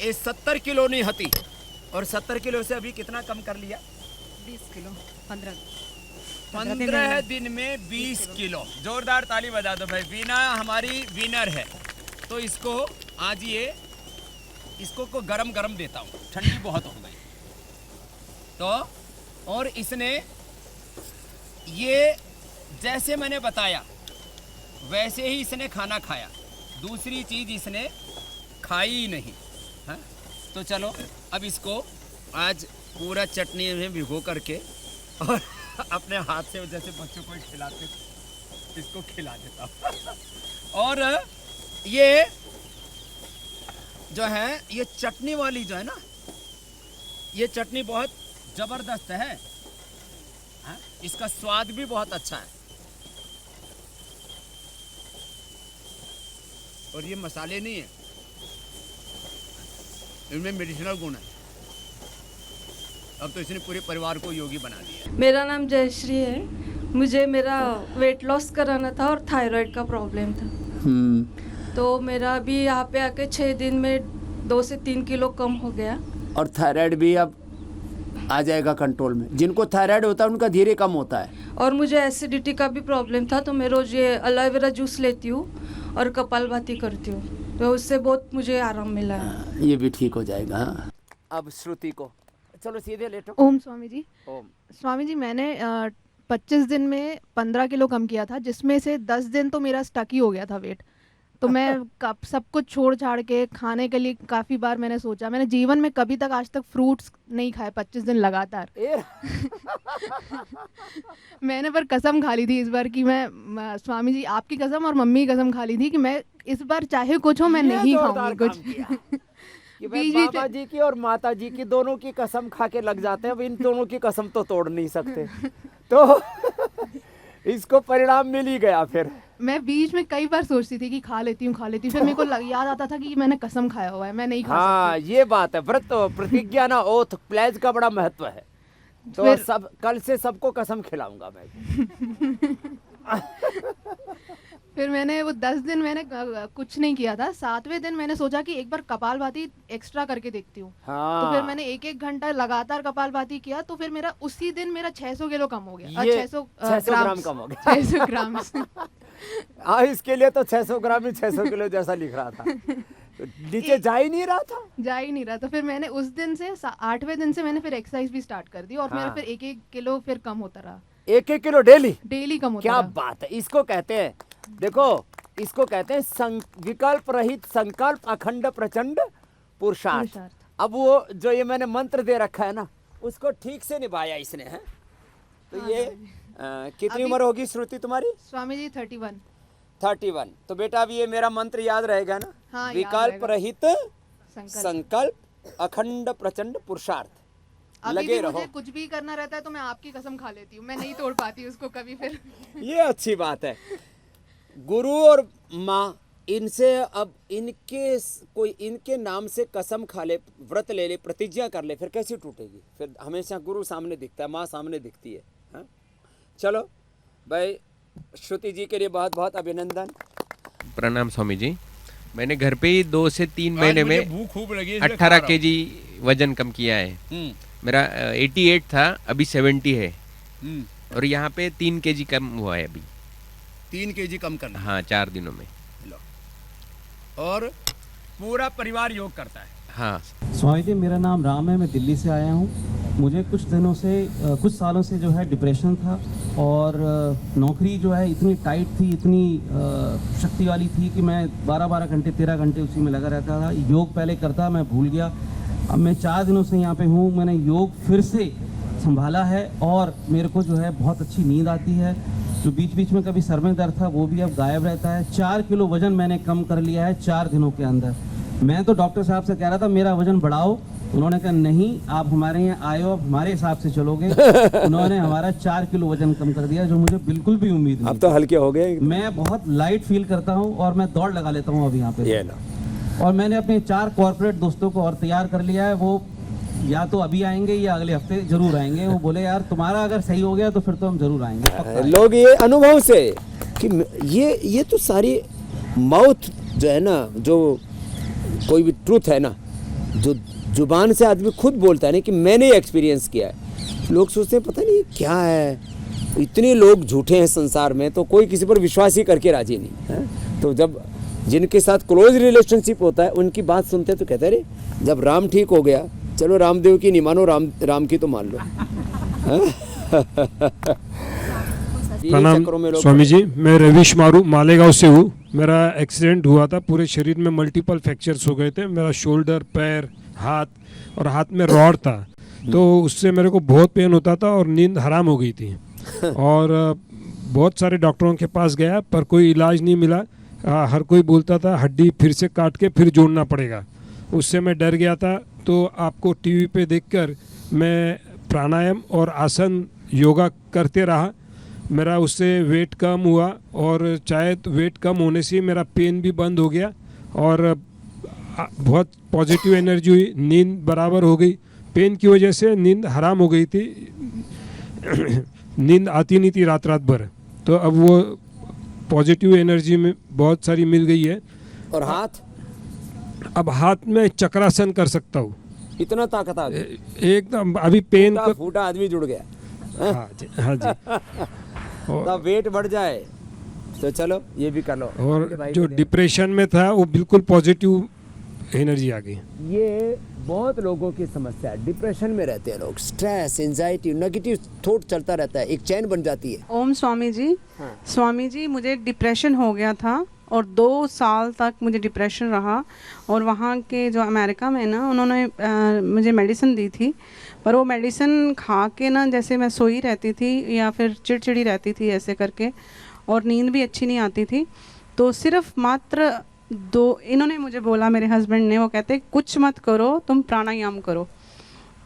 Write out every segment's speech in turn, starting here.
ये 70 किलो नहीं हती, और 70 किलो से अभी कितना कम कर लिया? 20 किलो 15 दिन में 20 किलो। जोरदार ताली बजा दो भाई। वीना हमारी विनर है। तो इसको आज इसको को गरम गरम देता हूँ, ठंडी बहुत हो गई। तो और इसने ये जैसे मैंने बताया वैसे ही इसने खाना खाया, दूसरी चीज इसने खाई ही नहीं। हाँ? तो चलो अब इसको आज पूरा चटनी में भिगो करके और अपने हाथ से जैसे बच्चों को खिलाते इसको खिला देता हूँ। और ये जो है ये चटनी वाली जो है ना, ये चटनी बहुत जबरदस्त है। हाँ? इसका स्वाद भी बहुत अच्छा है। और ये मसाले नहीं है, इनमें मेडिसिनल गुण है। अब तो इसने पूरे परिवार को योगी बना दिया। मेरा नाम जयश्री है। मुझे मेरा वेट लॉस कराना था और थायराइड का प्रॉब्लम था। तो मेरा अभी यहाँ पे आके 6 दिन में 2 से 3 किलो कम हो गया। और थायराइड भी अब आ जाएगा कंट्रोल में। जिनको थायराइड होता है उनका धीरे कम होता है। और मुझे एसिडिटी का भी प्रॉब्लम था, तो मैं रोज ये एलोवेरा जूस लेती हूँ और कपालभाति करती हूँ, तो उससे बहुत मुझे आराम मिला है। ये भी ठीक हो जाएगा। हाँ। अब श्रुति को चलो सीधे लेटो। ओम स्वामी जी। ओम। स्वामी जी, मैंने 25 दिन में 15 किलो कम किया था, जिसमें से 10 दिन तो मेरा स्टक ही हो गया था वेट। तो मैं सब कुछ छोड़ छाड़ के खाने के लिए काफ़ी बार मैंने सोचा। मैंने जीवन में कभी तक आज तक फ्रूट्स नहीं खाए 25 दिन लगातार। मैंने पर कसम खा ली थी इस बार कि मैं स्वामी जी आपकी कसम और मम्मी की कसम खा ली थी कि मैं इस बार चाहे कुछ हो मैं नहीं खाऊंगी कुछ। कि भाई बाबा जी की और माता जी की दोनों की कसम खा के लग जाते हैं। अब इन दोनों की कसम तो तोड़ नहीं सकते। तो इसको परिणाम मिल ही गया। फिर मैं बीच में कई बार सोचती थी कि खा लेती हूँ फिर मेरे को याद आता था कि मैंने कसम खाया हुआ है, मैं नहीं खा सकती। ये बात है। व्रत प्रतिज्ञा ना ओथ प्लेज का बड़ा महत्व है। तो सब कल से सबको कसम खिलाऊंगा मैं। फिर मैंने वो 10 दिन मैंने कुछ नहीं किया था। 7वें दिन मैंने सोचा कि एक बार कपालभाति एक्स्ट्रा करके देखती हूँ। हाँ। तो फिर मैंने 1-1 घंटा लगातार कपालभाति किया, तो फिर मेरा उसी दिन मेरा 600 किलो कम हो गया। 600 ग्राम कम हो गया। 600 ग्राम। हाँ, इसके लिए तो 600 ग्राम ही 600 किलो जैसा लिख रहा था। नीचे जा ही नहीं रहा था। जा ही नहीं रहा। तो फिर मैंने उस दिन से 8वें दिन से मैंने फिर एक्सरसाइज भी स्टार्ट कर दी और मेरा फिर 1-1 किलो फिर कम होता रहा। 1-1 किलो डेली कम होता क्या रहा। बात है। इसको कहते हैं, देखो इसको कहते हैं विकल्प रहित संकल्प अखंड प्रचंड पुरुषार्थ। अब वो जो ये मैंने मंत्र दे रखा है ना, उसको ठीक से निभाया इसने है। तो हाँ, ये कितनी उम्र होगी श्रुति तुम्हारी? स्वामी जी 31। 31। तो बेटा अब ये मेरा मंत्र याद रहेगा ना। हाँ, विकल्प रहित संकल्प अखंड प्रचंड पुरुषार्थ। लगे रहो। मुझे कुछ भी करना रहता है तो मैं आपकी कसम खा लेती हूँ, मैं नहीं तोड़ पाती उसको कभी। फिर ये अच्छी बात है। गुरु और माँ, इनसे अब इनके नाम से कसम खा ले, व्रत ले ले, प्रतिज्ञा कर ले, फिर कैसे टूटेगी? फिर हमेशा गुरु सामने दिखता है, माँ सामने दिखती है। हाँ? चलो भाई, श्रुति जी के लिए बहुत बहुत अभिनंदन। प्रणाम स्वामी जी। मैंने घर पे ही 2 से 3 महीने में भूख खूब लगी, 18 kg वजन कम किया है। मेरा 88 था, अभी 70 है। और यहाँ पे 3 kg कम हुआ है अभी। 3 kg कम करना। हाँ, 4 दिनों में। और पूरा परिवार योग करता है। हाँ स्वामी जी, मेरा नाम राम है, मैं दिल्ली से आया हूँ। मुझे कुछ सालों से जो है डिप्रेशन था और नौकरी जो है इतनी टाइट थी, इतनी शक्ति वाली थी कि मैं 12-12 घंटे 13 घंटे उसी में लगा रहता था। योग पहले करता, मैं भूल गया। अब मैं 4 दिनों से यहाँ पे हूँ। मैंने योग फिर से संभाला है और मेरे को जो है बहुत अच्छी नींद आती है। जो बीच बीच में कभी सर में दर्द था वो भी अब गायब रहता है। 4 किलो वजन मैंने कम कर लिया है 4 दिनों के अंदर। मैं तो डॉक्टर साहब से कह रहा था मेरा वजन बढ़ाओ, उन्होंने कहा नहीं, आप हमारे यहाँ आए हो, आप हमारे हिसाब से चलोगे। उन्होंने हमारा 4 किलो वजन कम कर दिया, जो मुझे बिल्कुल भी उम्मीद नहीं। अब तो हल्के हो गए। मैं बहुत लाइट फील करता हूँ और मैं दौड़ लगा लेता हूँ अब यहाँ पे। ये लो। और मैंने अपने 4 कॉर्पोरेट दोस्तों को और तैयार कर लिया है। वो या तो अभी आएंगे या अगले हफ्ते जरूर आएंगे। वो बोले यार तुम्हारा अगर सही हो गया तो फिर तो हम जरूर आएंगे। लोग ये अनुभव से कि ये तो सारी माउथ जो है ना, जो कोई भी ट्रूथ है ना, जो जुबान से आदमी खुद बोलता है ना कि मैंने एक्सपीरियंस किया है, लोग सोचते हैं पता नहीं क्या है, इतने लोग झूठे हैं संसार में, तो कोई किसी पर विश्वास ही करके राजी नहीं है। तो जब जिनके साथ क्लोज रिलेशनशिप होता है उनकी बात सुनते हैं तो कहते हैं अरे जब राम ठीक हो गया, चलो रामदेव की नहीं मानो, राम की तो मान लो। प्रणाम स्वामी जी, मैं रविश मालेगांव से हूँ। मेरा एक्सीडेंट हुआ था, पूरे शरीर में मल्टीपल फ्रैक्चर्स हो गए थे। मेरा शोल्डर, पैर, हाथ और हाथ में रॉड था, तो उससे मेरे को बहुत पेन होता था और नींद हराम हो गई थी। और बहुत सारे डॉक्टरों के पास गया पर कोई इलाज नहीं मिला। हर कोई बोलता था हड्डी फिर से काट के फिर जोड़ना पड़ेगा। उससे मैं डर गया था, तो आपको टीवी पे देखकर मैं प्राणायाम और आसन योगा करते रहा। मेरा उससे वेट कम हुआ और शायद वेट कम होने से मेरा पेन भी बंद हो गया और बहुत पॉजिटिव एनर्जी हुई, नींद बराबर हो गई। पेन की वजह से नींद हराम हो गई थी, नींद आती नहीं थी रात भर, तो अब वो पॉजिटिव एनर्जी में बहुत सारी मिल गई है। और हाथ, अब हाथ में चक्रासन कर सकता हूँ, इतना ताकत आ गई एकदम। अभी पेन फूटा आदमी जुड़ गया। हाँ जी, हाँ जी। और वेट बढ़ जाए तो चलो ये भी कर लो। और जो डिप्रेशन में था वो बिल्कुल पॉजिटिव एनर्जी आ गई। ये बहुत लोगों की समस्या है, डिप्रेशन में रहते हैं लोग, स्ट्रेस, एंजाइटी, नेगेटिव थॉट चलता रहता है, एक चैन बन जाती है। ओम स्वामी जी। हाँ। स्वामी जी, मुझे डिप्रेशन हो गया था और 2 साल तक मुझे डिप्रेशन रहा। और वहाँ के जो अमेरिका में ना, उन्होंने मुझे मेडिसिन दी थी, पर वो मेडिसिन खा के ना जैसे मैं सोई रहती थी या फिर चिड़चिड़ी रहती थी ऐसे करके, और नींद भी अच्छी नहीं आती थी। तो सिर्फ मात्र 2 इन्होंने मुझे बोला, मेरे हस्बैंड ने, वो कहते कुछ मत करो, तुम प्राणायाम करो,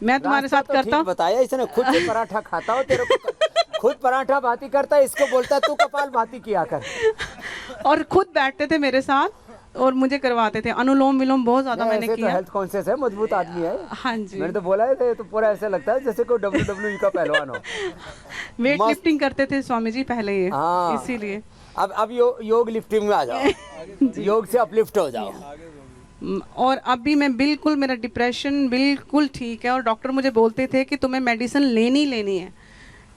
मैं तुम्हारे साथ तो करता हूँ। बताया इसने, खुद से पराठा खाता हो, तेरे को खुद पराठा भाती करता है, इसको बोलता है तू कपाल भाती किया कर। और खुद बैठते थे मेरे साथ और मुझे करवाते थे। अनुलोम विलोम बहुत ज्यादा मैंने ऐसे किया। तो हेल्थ कॉन्शियस है, मजबूत आदमी है। हाँ जी। मैंने तो बोला है, तो पूरा ऐसे लगता है जैसे कोई WWE का पहलवान हो। वेट लिफ्टिंग करते थे स्वामी जी पहले ये, हाँ। इसीलिए। अब योग लिफ्टिंग में आ जाओ। योग से अपलिफ्ट हो जाओ। और अभी मैं बिल्कुल, मेरा डिप्रेशन बिल्कुल ठीक है, और डॉक्टर मुझे बोलते थे कि तुम्हें मेडिसिन लेनी है।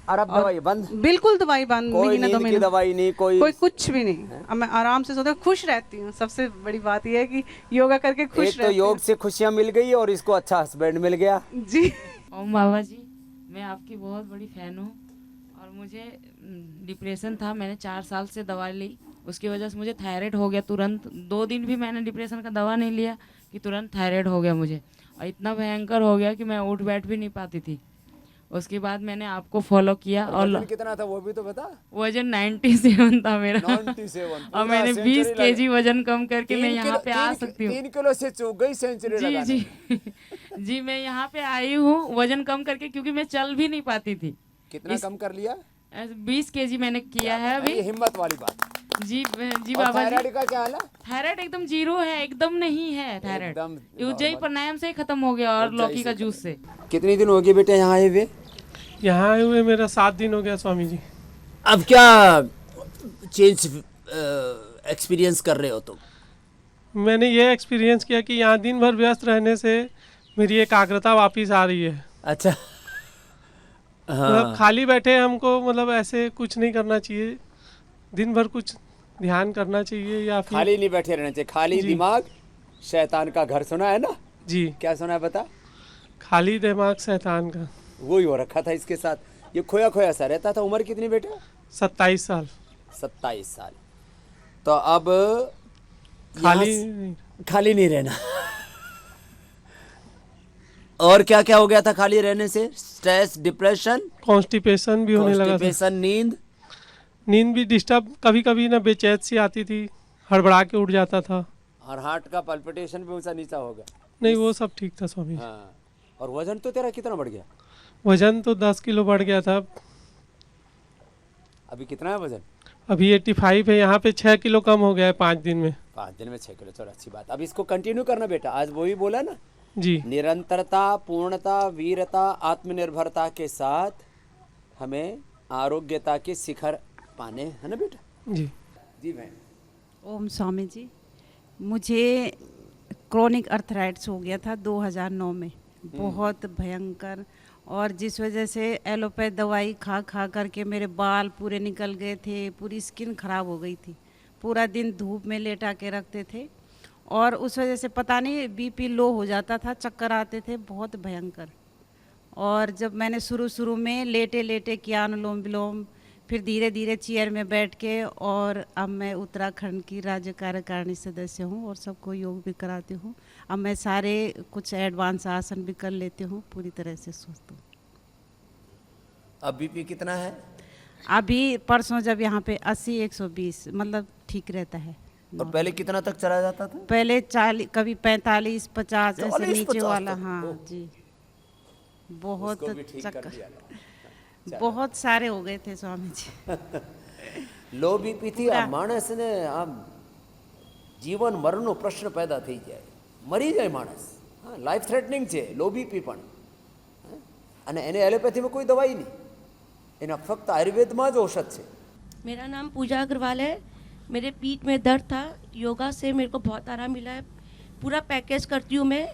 और अब दवाई बंद, बिल्कुल दवाई बंद, कोई महीना 2 नींद की महीना दवाई नहीं, कोई कुछ भी नहीं। अब मैं आराम से सोते, खुश रहती हूँ। सबसे बड़ी बात यह है कि योगा करके खुश एक तो रहती योग से खुशियाँ मिल गई और इसको अच्छा हस्बैंड मिल गया। हूँ। जी। ओम बाबा जी, मैं आपकी बहुत बड़ी फ़ैन हूँ और मुझे डिप्रेशन था। मैंने 4 साल से दवा ली, उसकी वजह से मुझे थायराइड हो गया तुरंत। 2 दिन भी मैंने डिप्रेशन का दवा नहीं लिया कि तुरंत थायराइड हो गया मुझे, और इतना भयंकर हो गया कि मैं उठ बैठ भी नहीं पाती थी। उसके बाद मैंने आपको फॉलो किया। और वजन कितना था वो भी तो बता। वजन 97 था मेरा। 97 और मैंने 20 केजी वजन कम करके मैं यहाँ पे आ सकती हूँ। 3 किलो से चूक गई सेंचुरी जी लगाने। जी जी, मैं यहाँ पे आई हूँ वजन कम करके, क्योंकि मैं चल भी नहीं पाती थी। कितना कम कर लिया? 20 केजी मैंने किया है अभी। ये हिम्मत वाली बात। जी और बाबा जी। थायराइड का क्या हाल है? थायराइड एकदम 0 है, एकदम नहीं है थायराइड। एकदम उज्जैन प्राणायाम से ही खत्म हो गया और लौकी का जूस से। कितनी दिन हो गए बेटे यहाँ आए हुए? यहाँ आए हुए मेरा 7 दिन हो गया स्वामी जी। अब क्या चेंज एक्सपीरियंस कर रहे हो तुम? मैंने ये एक्सपीरियंस किया कि यहाँ दिन भर व्यस्त रहने से मेरी एकाग्रता वापस आ रही है। अच्छा। मतलब खाली बैठे हमको, मतलब ऐसे कुछ नहीं करना चाहिए, दिन भर कुछ ध्यान करना चाहिए या फिर खाली नहीं बैठे रहना चाहिए। खाली दिमाग शैतान का घर, सुना है ना? जी। क्या सुना है बता? खाली दिमाग शैतान का। वो ही हो रखा था इसके साथ, ये खोया खोया सा रहता था। उम्र कितनी बेटे? 27 साल। 27 साल। तो अब खाली नहीं रहना। और क्या क्या हो गया था खाली रहने से? स्ट्रेस, डिप्रेशन, कॉन्स्टिपेशन भी होने लगा था। नींद भी डिस्टर्ब, कभी कभी ना बेचैन सी आती थी, हड़बड़ा के उठ जाता था। और हार्ट का पल्पिटेशन भी ऊंचा नीचा हो गया? नहीं, वो सब ठीक था स्वामी। हाँ। और वजन तो तेरा कितना बढ़ गया? वजन तो 10 किलो बढ़ गया था। अभी कितना है वजन? अभी 85 है। यहाँ पे 6 किलो कम हो गया है 5 दिन में। 5 दिन में 6 किलो, चलो अच्छी बात। अब इसको कंटिन्यू करना बेटा। आज वो ही बोला ना जी, निरंतरता, पूर्णता, वीरता, आत्मनिर्भरता के साथ हमें आरोग्यता के शिखर पाने, है ना बेटा? जी जी बहन। ओम स्वामी जी, मुझे क्रोनिक अर्थराइटिस हो गया था 2009 में, बहुत भयंकर। और जिस वजह से एलोपैथ दवाई खा खा करके मेरे बाल पूरे निकल गए थे, पूरी स्किन ख़राब हो गई थी, पूरा दिन धूप में लेटा के रखते थे और उस वजह से पता नहीं बीपी लो हो जाता था, चक्कर आते थे, बहुत भयंकर। और जब मैंने शुरू में लेटे लेटे किया अनुलोम विलोम, फिर धीरे धीरे चेयर में बैठ के, और अब मैं उत्तराखंड की राज्य कार्यकारिणी सदस्य हूँ और सबको योग भी कराती हूँ। अब मैं सारे कुछ एडवांस आसन भी कर लेती हूँ, पूरी तरह से स्वस्थ हूँ। अब बीपी कितना है? अभी परसों जब यहाँ पे 80-120 मतलब ठीक रहता है। और पहले कितना तक चला जाता था? पहले 40, कभी 45-50 ऐसे 40-50 नीचे वाला। तक? हाँ ओह। जी, बहुत उसको भी ठीक कर चक्कर, दिया। बहुत सारे हो गए थे स्वामी जी। लो बीपी थी आ मानस ने आम जीवन मरणનો પ્રશ્ન પેદા થઈ જાય, મરી જાય માણસ। હા, લાઈફ થ્રેટનિંગ છે લો બીપી પણ। અને એને એલોપેથીમાં કોઈ દવાઈ નહીં, એના ફક્ત આયુર્વેદમાં જ ઔષધ છે। मेरा नाम पूजा अग्रवाल है। मेरे पीठ में दर्द था, योगा से मेरे को बहुत आराम मिला है। पूरा पैकेज करती हूँ मैं,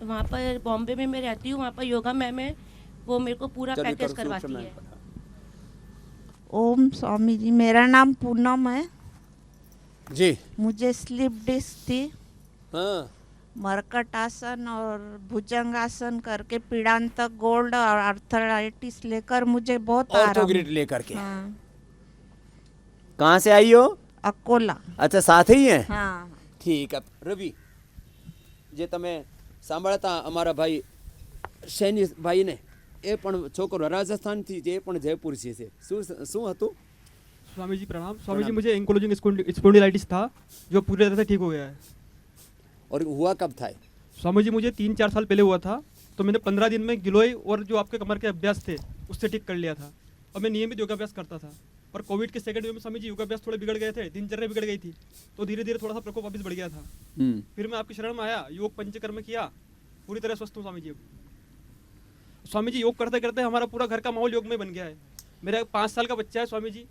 वहाँ पर बॉम्बे में मैं रहती हूँ, वहाँ पर योगा मैम है, वो मेरे को पूरा पैकेज करवाती है। ओम स्वामी जी, मेरा नाम पूनम है जी। मुझे स्लिप डिस्क थी। हाँ, मरकट आसन और भुजंग आसन करके पीड़ांतक गोल्ड और अर्थराइटिस लेकर मुझे बहुत आराम। ऑर्थोग्रिड लेकर के। हाँ, कहाँ से आई हो? अकोला। अच्छा, साथ ही हैं? हाँ। ठीक है। રવિ, જે તમે સાંભળતા અમારા ભાઈ સૈની ભાઈને, એ પણ છોકરો રાજસ્થાનથી, જે પણ જયપુરથી છે। શું હતું? स्वामी जी प्रणाम। स्वामी जी, मुझे एंकोलॉजिंग स्पॉन्डिलाइटिस था जो पूरी तरह से ठीक हो गया है। और हुआ कब था? स्वामी जी, मुझे 3-4 साल पहले हुआ था, तो मैंने 15 दिन में गिलोय और जो आपके कमर के अभ्यास थे उससे ठीक कर लिया था, और मैं नियमित योगाभ्यास करता था। और कोविड के सेकंड वेव में स्वामी जी योगाभ्यास थोड़े बिगड़ गए थे, दिनचर्या बिगड़ गई थी, तो धीरे धीरे थोड़ा सा प्रकोप वापस बढ़ गया था। फिर मैं आपकी शरण में आया, योग पंचकर्म किया, पूरी तरह स्वस्थ हूँ स्वामी जी। स्वामी जी, योग करते करते हमारा पूरा घर का माहौल योग में बन गया है। मेरा 5 साल का बच्चा है स्वामी जी,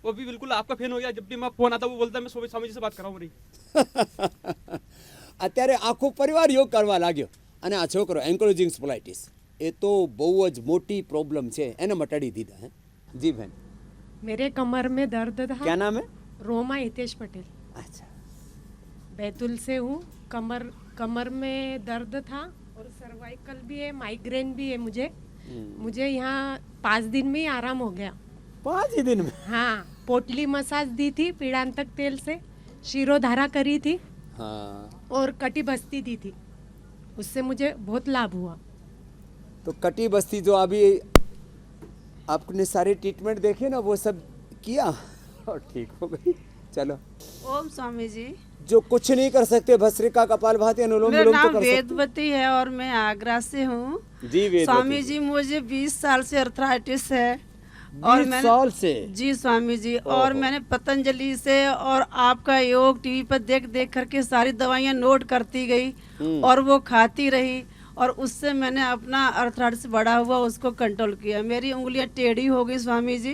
वो भी बिल्कुल आपका फैन हो गया। जब भी मैं फोन आता वो बोलता है मैं स्वामी जी से बात कर रहा हूँ रही। અત્યારે આખો પરિવાર યોગ કરવા लाग्यो। અને આ છોકરો એન્કોલોજિંગ સ્પોન્ડિલાઇટિસ, એ તો બહુ જ મોટી પ્રોબ્લેમ છે, એને મટાડી દીધા है। जी बहन। मेरे कमर में दर्द था। क्या नाम है? रोमा हितेश पटेल। अच्छा। बैतूल से हूँ। कमर में दर्द था और सर्वाइकल भी है, माइग्रेन भी है मुझे यहाँ 5 दिन में ही आराम हो गया। 5 ही दिन में? हाँ, पोटली मसाज दी थी पीड़ांतक तेल से, शिरोधारा करी थी। हाँ। और कटी बस्ती दी थी, उससे मुझे बहुत लाभ हुआ। तो कटी बस्ती जो अभी आपने सारे ट्रीटमेंट देखे ना, वो सब किया और ठीक हो गई। चलो। ओम स्वामी जी। जो कुछ नहीं कर सकते, भस्त्रिका, कपालभाति, अनुलोम मेरा विलोम तो नाम कर सकते। वेदवती है और मैं आगरा से हूँ। जी वेदवती स्वामी जी, मुझे 20 साल से अर्थराइटिस है। 20 साल से? जी स्वामी जी। और मैंने पतंजलि से और आपका योग टीवी पर देख देख करके सारी दवाइयाँ नोट करती गई और वो खाती रही, और उससे मैंने अपना अर्थराइटिस बढ़ा हुआ उसको कंट्रोल किया। मेरी उंगलियां टेढ़ी हो गई स्वामी जी,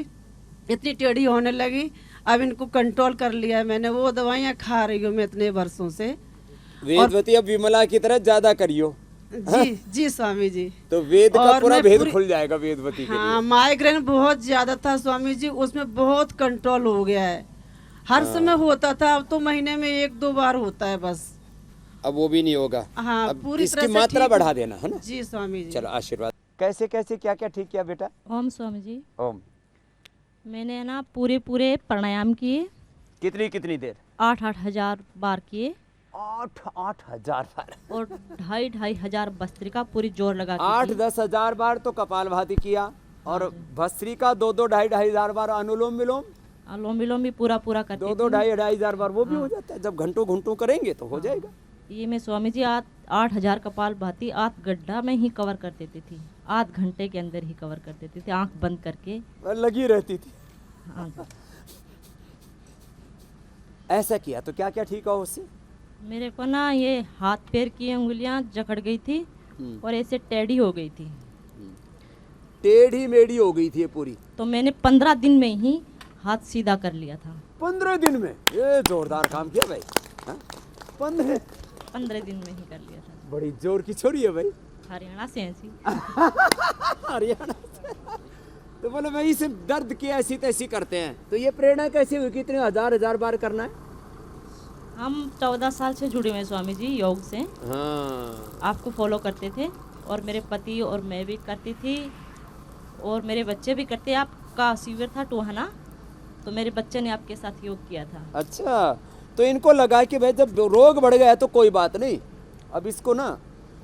इतनी टेढ़ी होने लगी, अब इनको कंट्रोल कर लिया मैंने। वो दवाइयाँ खा रही हूँ मैं इतने वर्षों से। वेदवती, अब विमला की तरह ज्यादा करियो। जी जी स्वामी जी। तो वेद का पूरा भेद खुल जाएगा वेदवती के लिए। हाँ, माइग्रेन बहुत ज्यादा था स्वामी जी, उसमें बहुत कंट्रोल हो गया है। हर समय होता था, अब तो महीने में 1-2 बार होता है बस। अब वो भी नहीं होगा। हाँ, अब पूरी इसकी तरह से मात्रा ठीक बढ़ा देना है ना। जी स्वामी जी। चलो, आशीर्वाद। कैसे कैसे क्या क्या ठीक किया बेटा? ओम स्वामी जी। ओम। मैंने ना पूरे प्राणायाम किए। कितनी देर? 8-8 हजार बार किए। 8 हजार बार? और 2,500 हजार भस्त्रिका पूरी जोर लगा के 8-10 हजार बार तो कपालभाति किया, और भस्त्रिका 2-2-2.5 हजार बार, अनुलोम विलोम भी पूरा करते 2-2-2.5 हजार बार, वो भी हो जाता है। जब घंटों करेंगे तो हो जाएगा। ये मैं स्वामी जी 8 हजार कपालभाति 8 गड्ढा में ही कवर कर देती थी, 8 घंटे के अंदर ही कवर कर देती थी, आंख बंद करके लगी रहती थी। हाँ। ऐसा किया तो क्या क्या ठीक हो उससे? मेरे को ना ये हाथ पैर की उंगलियां जकड़ गई थी और ऐसे टेढ़ी हो गई थी, टेढ़ी मेढ़ी हो गई थी ये पूरी। तो मैंने 15 दिन में ही हाथ सीधा कर लिया था। 15 दिन में? ये जोरदार काम किया भाई। 15 15 दिन में ही कर लिया था। बड़ी जोर की छोरी है भाई। हरियाणा से हैं जी। हरियाणा से। तो बोले भाई इसे दर्द की ऐसी तैसी करते हैं, तो ये प्रेरणा कैसी हुई कि इतने हजार बार करना है? हम 14 साल से जुड़े हुए हैं स्वामी जी योग से। हाँ। आपको फॉलो करते थे और मेरे पति और मैं भी करती थी और मेरे बच्चे भी करते। आपका शिविर था टोहाना, तो मेरे बच्चे ने आपके साथ योग किया था। अच्छा, तो इनको लगा कि भाई जब रोग बढ़ गया तो कोई बात नहीं, अब इसको ना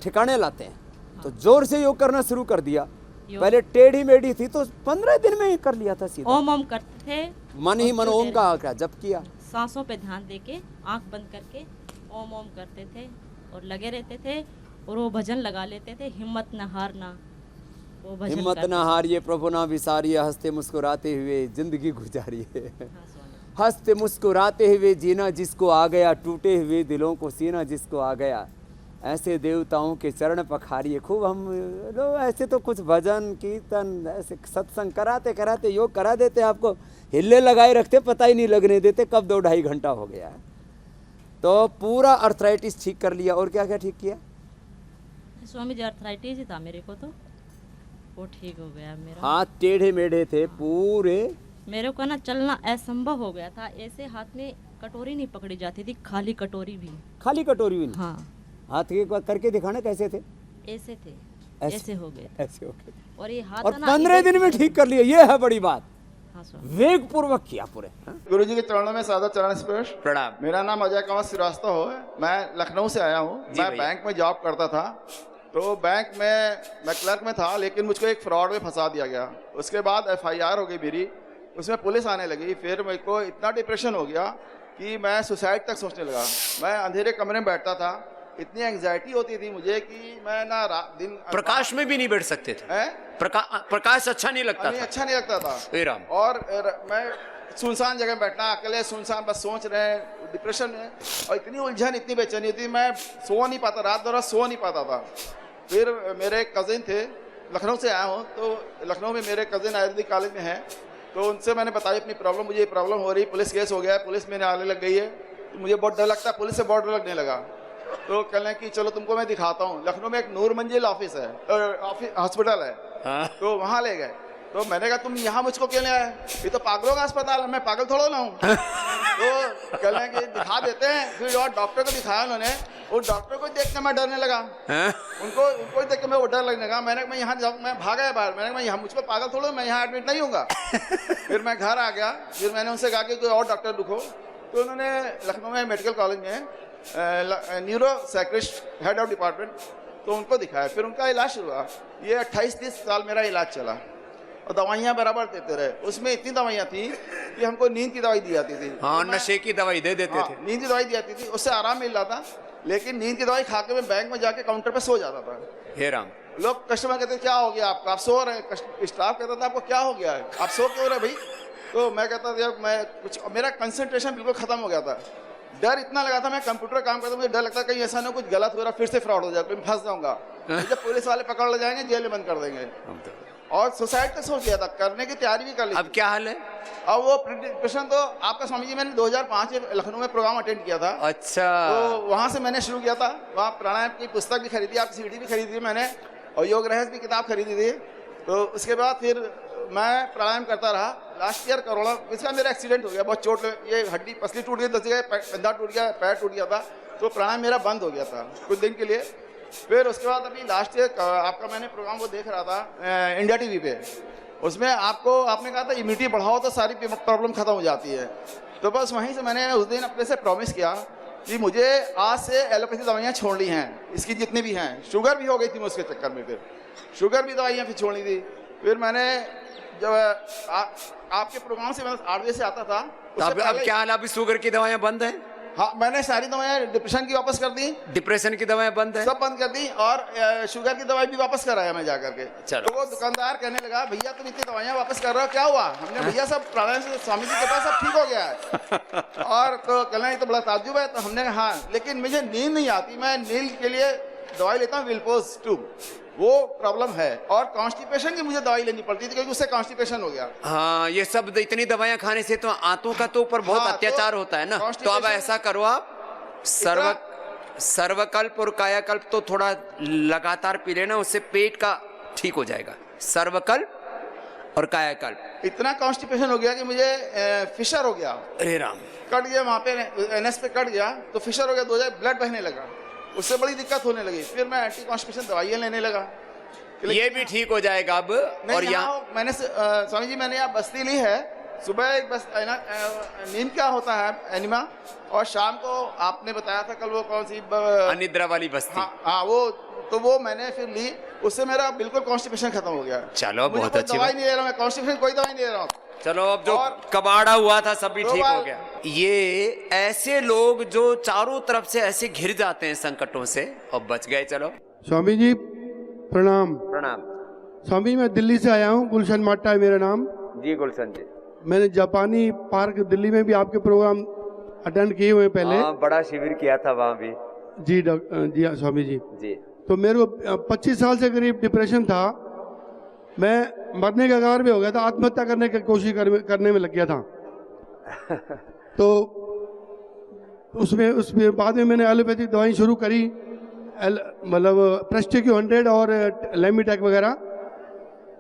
ठिकाने लाते हैं। तो जोर से योग करना शुरू कर दिया। पहले टेढ़ी मेढ़ी थी तो 15 दिन में ही कर लिया था सीधा। ओम ओम करते थे, मन ही मन ओम का क्या जप किया, सांसों पे ध्यान देके आंख बंद करके ओम ओम करते थे और लगे रहते थे और वो भजन लगा लेते थे, हिम्मत न हारना। वो भजन हिम्मत न हारिए प्रभु ना विसारिए, हंसते मुस्कुराते हुए जिंदगी गुजारिए। हंसते मुस्कुराते हुए जीना जिसको आ गया, टूटे हुए दिलों को सीना जिसको आ गया, ऐसे देवताओं के चरण पखारिए। खूब हम लोग ऐसे तो कुछ भजन कीर्तन ऐसे सत्संग कराते कराते योग करा देते, आपको हिल्ले लगाए रखते, पता ही नहीं लगने देते कब 2-2.5 घंटा हो गया है। तो पूरा अर्थराइटिस ठीक कर लिया। और क्या क्या ठीक किया? स्वामी जी अर्थराइटिस ही था मेरे को, तो वो ठीक हो गया मेरा। हाथ टेढ़े मेढ़े थे पूरे, मेरे को ना चलना असंभव हो गया था। ऐसे हाथ में कटोरी नहीं पकड़ी जाती थी, खाली कटोरी भी। खाली कटोरी भी नहीं? हाँ। हाथ के करके दिखाना कैसे थे? ऐसे थे, ऐसे हो गए, ऐसे हो गए। और ये हाथ और ना 15 दिन में ठीक कर लिया, ये है बड़ी बात। हाँ, वेग पूर्वक किया पूरे। गुरु जी के चरणों में सादर चरण स्पर्श। प्रणाम। मेरा नाम अजय कुमार श्रीवास्तव है, मैं लखनऊ से आया हूँ। मैं बैंक में जॉब करता था, तो बैंक में मैं क्लर्क में था, लेकिन मुझको एक फ्रॉड में फंसा दिया गया। उसके बाद FIR हो गई मेरी, उसमें पुलिस आने लगी। फिर मेरे को इतना डिप्रेशन हो गया कि मैं सुसाइड तक सोचने लगा। मैं अंधेरे कमरे में बैठता था, इतनी एंग्जाइटी होती थी मुझे कि मैं ना दिन प्रकाश में भी नहीं बैठ सकते थे। प्रकाश अच्छा नहीं लगता था। अच्छा नहीं लगता था। राम। और मैं सुनसान जगह बैठना, अकेले सुनसान, बस सोच रहे हैं, डिप्रेशन में, और इतनी उलझन इतनी बेचैनी होती, मैं सो नहीं पाता, रात भर सो नहीं पाता था। फिर मेरे कजिन थे, लखनऊ से आया हूँ, तो लखनऊ में मेरे कजिन आयुर्वेदिक कॉलेज में हैं, तो उनसे मैंने बताई अपनी प्रॉब्लम, मुझे ये प्रॉब्लम हो रही, पुलिस केस हो गया है, पुलिस मेरे आने लग गई है, तो मुझे बहुत डर लगता है, पुलिस से बहुत डर लगने लगा। तो कह लें कि चलो तुमको मैं दिखाता हूँ। लखनऊ में एक नूर मंजिल ऑफिस है, हॉस्पिटल है। तो वहाँ ले गए, तो मैंने कहा तुम यहाँ मुझको क्यों ले आए, ये तो पागलों का अस्पताल है, मैं पागल थोड़ा ना हूँ। तो कह लें कि दिखा देते हैं। फिर और डॉक्टर को दिखाया उन्होंने, उस डॉक्टर को देख के मैं डरने लगा, उनको देख के मैं डर लगने लगा। मैं यहाँ मैं भागा बाहर, मैंने मैं यहाँ मुझको पागल थोड़ा, मैं यहाँ एडमिट नहीं होगा। फिर मैं घर आ गया, फिर मैंने उनसे कहा कि कोई और डॉक्टर दिखो, तो उन्होंने लखनऊ में मेडिकल कॉलेज में न्यूरो साइकिट्रिस्ट हेड ऑफ डिपार्टमेंट, तो उनको दिखाया। फिर उनका इलाज शुरू हुआ। ये 28-30 साल मेरा इलाज चला और दवाइयाँ बराबर देते रहे। उसमें इतनी दवाइयाँ थी कि हमको नींद की दवाई दी जाती थी। हाँ, नशे की दवाई दे देते थे। नींद की दवाई दी जाती थी, उससे आराम मिल रहा था, लेकिन नींद की दवाई खा के मैं बैंक में जाके काउंटर पे सो जाता था। हे राम। लोग कस्टमर कहते क्या हो गया आपको, आप सो रहे हैं। स्टाफ कहता था आपको क्या हो गया है, आप सो क्यों रहे भाई। तो मैं कहता था मैं कुछ, मेरा कंसंट्रेशन बिल्कुल खत्म हो गया था। डर इतना लगा था, मैं कंप्यूटर काम करता, मुझे डर लगता कहीं ऐसा ना कुछ गलत हो रहा, फिर से फ्रॉड हो जाए, मैं फंस जाऊंगा, जब पुलिस वाले पकड़ ले जाएंगे जेल में बंद कर देंगे। और सुसाइड तक सोच लिया था, करने की तैयारी भी कर ली। अब क्या हाल है? अब वो डिप्रेशन तो आपका स्वामी जी, मैंने 2005 में लखनऊ में प्रोग्राम अटेंड किया था। अच्छा। तो वहाँ से मैंने शुरू किया था, वहाँ प्राणायाम की पुस्तक भी खरीदी, आपकी CD भी खरीदी थी मैंने, और योग रहस्य की किताब खरीदी थी। तो उसके बाद फिर मैं प्राणायाम करता रहा। लास्ट ईयर कोरोना, इसका मेरा एक्सीडेंट हो गया, बहुत चोट, ये हड्डी पसली टूट गई, दस जगह कंधा टूट गया, पैर टूट गया था, तो प्राणायाम मेरा बंद हो गया था कुछ दिन के लिए। फिर उसके बाद अभी लास्ट ईयर आपका मैंने प्रोग्राम वो देख रहा था इंडिया TV पे, उसमें आपने कहा था इम्यूनिटी बढ़ाओ तो सारी प्रॉब्लम खत्म हो जाती है। तो बस वहीं से मैंने उस दिन अपने से प्रॉमिस किया कि मुझे आज से एलोपैथी दवाइयाँ छोड़नी हैं, इसकी जितनी भी हैं। शुगर भी हो गई थी मैं उसके चक्कर में, फिर शुगर भी दवाइयाँ फिर छोड़नी थी। फिर मैंने जब आपके प्रोग्राम से मैं 8 बजे से आता था, अब क्या हाल, अभी शुगर की दवाइयाँ बंद हैं? हाँ, मैंने सारी दवाएं डिप्रेशन की वापस कर दी, डिप्रेशन की दवाएं बंद है, सब बंद कर दी, और शुगर की दवाई भी वापस कराया मैं जाकर के। तो वो दुकानदार कहने लगा भैया तुम इतनी दवाइयाँ वापस कर रहे हो, क्या हुआ। हमने भैया सब प्राणायाम से स्वामी जी के पास सब ठीक हो गया है। और तो कहना ये तो बड़ा ताज्जुब है। तो हमने कहा हाँ, लेकिन मुझे नींद नहीं आती, मैं नींद के लिए दवाई लेता हूँ विलपोज 2, वो प्रॉब्लम है। और कॉन्स्टिपेशन की मुझे दवाई लेनी पड़ती थी क्योंकि उससे कॉन्स्टिपेशन हो गया। हाँ, ये सब इतनी दवाइयाँ खाने से तो आंतों का तो ऊपर बहुत अत्याचार होता है ना। तो अब ऐसा करो, आप सर्वकल्प और कायाकल्प तो थोड़ा लगातार पी लेना, उससे पेट का ठीक हो जाएगा। सर्वकल्प और कायाकल्प। इतना कॉन्स्टिपेशन हो गया कि मुझे फिशर हो गया। अरे राम। कट गया वहाँ पे, एनएस पे कट गया तो फिशर हो गया, 2 जगह ब्लड बहने लगा, उससे बड़ी दिक्कत होने लगी। फिर मैं एंटी कॉन्स्टिपेशन दवाइयाँ लेने लगा। ये भी ठीक हो जाएगा अब। और यहाँ मैंने स्वामी जी मैंने यहाँ बस्ती ली है। सुबह एक बस नींद क्या होता है एनिमा, और शाम को आपने बताया था कल वो कौन सी अनिद्रा वाली बस्ती। हाँ वो तो वो मैंने फिर ली, उससे मेरा बिल्कुल कॉन्स्टिपेशन खत्म हो गया। चलो बहुत अच्छी दवाई नहीं ले रहा मैं, कॉन्स्टिपेशन कोई दवाई नहीं ले रहा हूँ। चलो अब जो कबाड़ा हुआ था सब भी ठीक हो गया। ये ऐसे लोग जो चारों तरफ से ऐसे घिर जाते हैं संकटों से और बच गए। चलो स्वामी जी प्रणाम। प्रणाम। स्वामी जी मैं दिल्ली से आया हूँ, गुलशन माट्टा है मेरा नाम। जी गुलशन जी। मैंने जापानी पार्क दिल्ली में भी आपके प्रोग्राम अटेंड किए हुए पहले। बड़ा शिविर किया था वहाँ भी। जी जी स्वामी जी। जी। तो मेरे को 25 साल से करीब डिप्रेशन था, मैं मरने के कगार में हो गया था, आत्महत्या करने की कोशिश करने में लग गया था। तो उसमें बाद में मैंने एलोपैथिक दवाई शुरू करी, मतलब प्रेस्टिक्यू 100 और लेमिटेक वगैरह।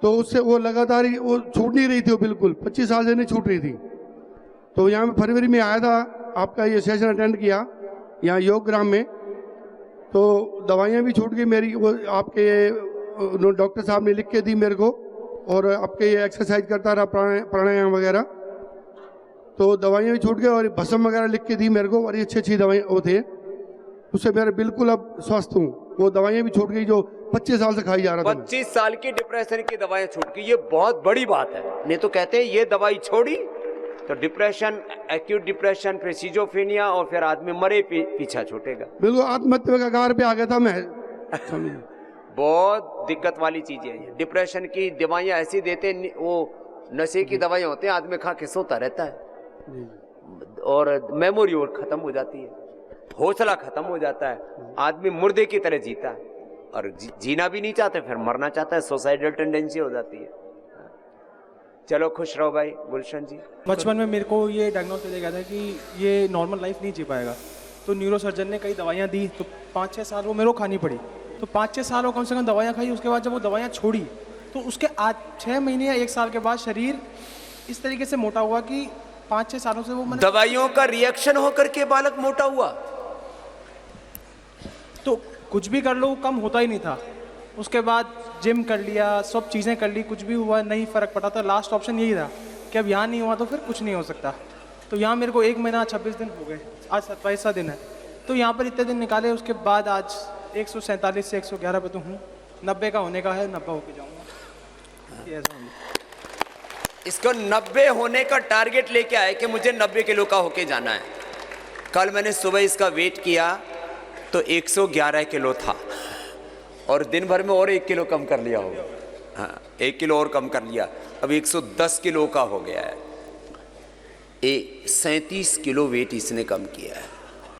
तो उससे वो लगातार ही वो छूट नहीं रही थी, वो बिल्कुल 25 साल से नहीं छूट रही थी। तो यहाँ मैं फरवरी में आया था, आपका ये सेशन अटेंड किया यहाँ योग ग्राम में। तो दवाइयाँ भी छूट गई मेरी, वो आपके डॉक्टर साहब ने लिख के दी मेरे को, और आपके ये एक्सरसाइज करता रहा प्राणायाम वगैरह, तो दवाइयाँ भी छूट गई और भस्म वगैरह लिख के दी मेरे को, और ये अच्छी दवाई वो थे, उससे मेरे बिल्कुल अब स्वस्थ हूँ। वो दवाइयाँ भी छूट गई जो 25 साल से खाई जा रहा था। 25 साल की डिप्रेशन की दवाइयाँ छूट गई, ये बहुत बड़ी बात है। नहीं तो कहते हैं ये दवाई छोड़ी तो डिप्रेशन, एक्यूट डिप्रेशन, फिर सिजोफ्रेनिया, और फिर आदमी मरे पीछा छूटेगा। बिल्कुल आत्महत्या के कगार पे आ गया था मैं। बहुत दिक्कत वाली चीज है ये। डिप्रेशन की दवाइयाँ ऐसी देते हैं, वो नशे की दवाइयाँ होती हैं, आदमी खा के सोता रहता है और मेमोरी और खत्म हो जाती है, हौसला खत्म हो जाता है, आदमी मुर्दे की तरह जीता है और जीना भी नहीं चाहते, फिर मरना चाहता है, सुसाइडल टेंडेंसी हो जाती है। चलो खुश रहो भाई गुलशन जी। बचपन में मेरे को ये डायग्नोस किया गया था कि ये नॉर्मल लाइफ नहीं जी पाएगा, तो न्यूरोसर्जन ने कई दवाइयाँ दी, तो 5-6 साल वो मेरे को खानी पड़ी। तो 5-6 साल वो कम से कम दवाइयाँ खाई। उसके बाद जब वो दवाइयाँ छोड़ी तो उसके 6 महीने या 1 साल के बाद शरीर इस तरीके से मोटा हुआ कि 5-6 सालों से वो दवाइयों का रिएक्शन होकर के बालक मोटा हुआ। तो कुछ भी कर लो वो कम होता ही नहीं था। उसके बाद जिम कर लिया, सब चीज़ें कर ली, कुछ भी हुआ नहीं फ़र्क पड़ा। तो लास्ट ऑप्शन यही था कि अब यहाँ नहीं हुआ तो फिर कुछ नहीं हो सकता। तो यहाँ मेरे को 1 महीना 26 दिन हो गए, आज 27वां दिन है। तो यहाँ पर इतने दिन निकाले, उसके बाद आज 147 से 111 पे तो हूँ। 90 का होने का है, 90 होके जाऊँगा। इसको 90 होने का टारगेट लेके आए कि मुझे 90 किलो का होके जाना है। कल मैंने सुबह इसका वेट किया तो 111 किलो था और दिन भर में और 1 किलो कम कर लिया होगा। हाँ 1 किलो और कम कर लिया, अब 110 किलो का हो गया है। 37 किलो वेट इसने कम किया है।